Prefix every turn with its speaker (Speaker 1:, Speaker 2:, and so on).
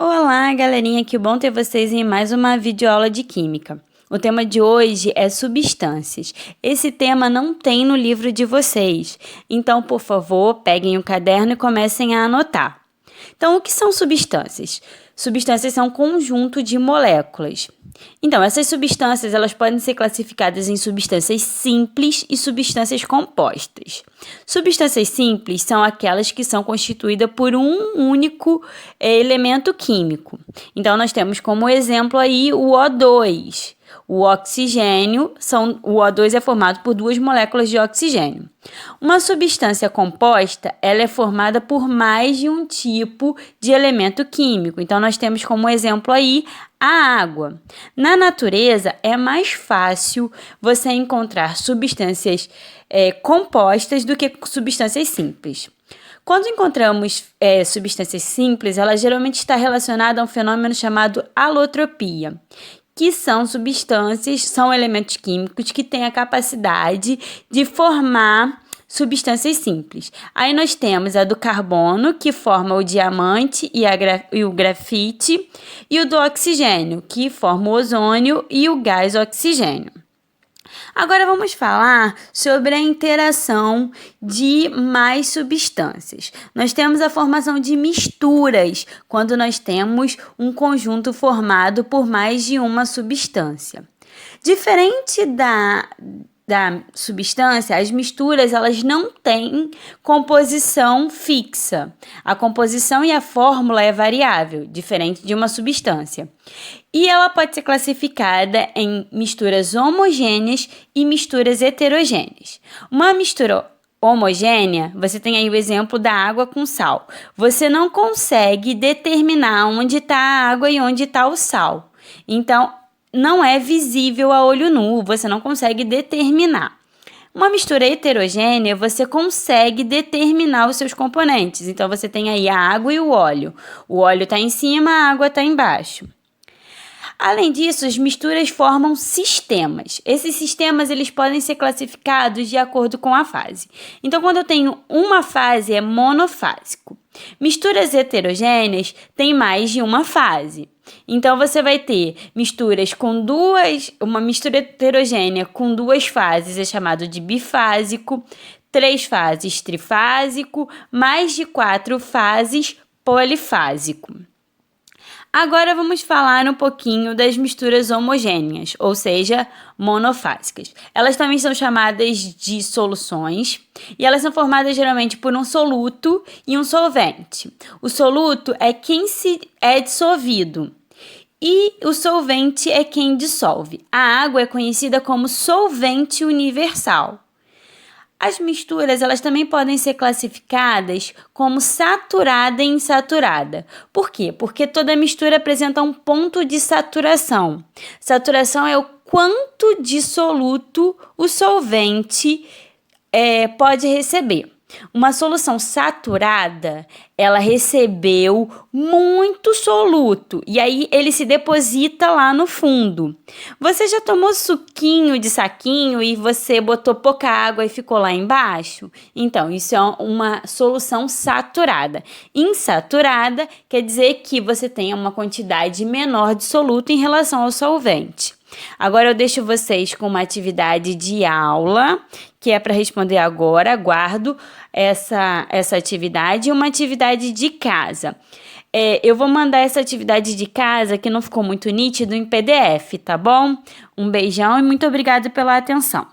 Speaker 1: Olá, galerinha, que bom ter vocês em mais uma videoaula de Química. O tema de hoje é substâncias. Esse tema não tem no livro de vocês, então, por favor, peguem o caderno e comecem a anotar. Então, o que são substâncias? Substâncias são um conjunto de moléculas. Então, essas substâncias elas podem ser classificadas em substâncias simples e substâncias compostas. Substâncias simples são aquelas que são constituídas por um único elemento químico. Então, nós temos como exemplo aí o O2. O oxigênio, o O2 é formado por duas moléculas de oxigênio. Uma substância composta, ela é formada por mais de um tipo de elemento químico. Então, nós temos como exemplo aí a água. Na natureza, é mais fácil você encontrar substâncias compostas do que substâncias simples. Quando encontramos substâncias simples, ela geralmente está relacionada a um fenômeno chamado alotropia, que são substâncias, são elementos químicos que têm a capacidade de formar substâncias simples. Aí nós temos a do carbono, que forma o diamante e o grafite, e o do oxigênio, que forma o ozônio e o gás oxigênio. Agora vamos falar sobre a interação de mais substâncias. Nós temos a formação de misturas, quando nós temos um conjunto formado por mais de uma substância. Diferente da substância, as misturas elas não têm composição fixa. A composição e a fórmula é variável, diferente de uma substância. E ela pode ser classificada em misturas homogêneas e misturas heterogêneas. Uma mistura homogênea, você tem aí o exemplo da água com sal. Você não consegue determinar onde está a água e onde está o sal. Então, não é visível a olho nu, você não consegue determinar. Uma mistura heterogênea, você consegue determinar os seus componentes. Então, você tem aí a água e o óleo. O óleo está em cima, a água está embaixo. Além disso, as misturas formam sistemas. Esses sistemas eles podem ser classificados de acordo com a fase. Então, quando eu tenho uma fase, é monofásico. Misturas heterogêneas têm mais de uma fase. Então, você vai ter misturas com uma mistura heterogênea com duas fases é chamado de bifásico, 3 fases trifásico, mais de 4 fases polifásico. Agora vamos falar um pouquinho das misturas homogêneas, ou seja, monofásicas. Elas também são chamadas de soluções e elas são formadas geralmente por um soluto e um solvente. O soluto é quem é dissolvido e o solvente é quem dissolve. A água é conhecida como solvente universal. As misturas elas também podem ser classificadas como saturada e insaturada. Por quê? Porque toda mistura apresenta um ponto de saturação. Saturação é o quanto de soluto o solvente pode receber. Uma solução saturada, ela recebeu muito soluto e aí ele se deposita lá no fundo. Você já tomou suquinho de saquinho e você botou pouca água e ficou lá embaixo? Então, isso é uma solução saturada. Insaturada quer dizer que você tenha uma quantidade menor de soluto em relação ao solvente. Agora eu deixo vocês com uma atividade de aula, que é para responder agora. Aguardo essa atividade e uma atividade de casa. Eu vou mandar essa atividade de casa, que não ficou muito nítido, em PDF, tá bom? Um beijão e muito obrigada pela atenção.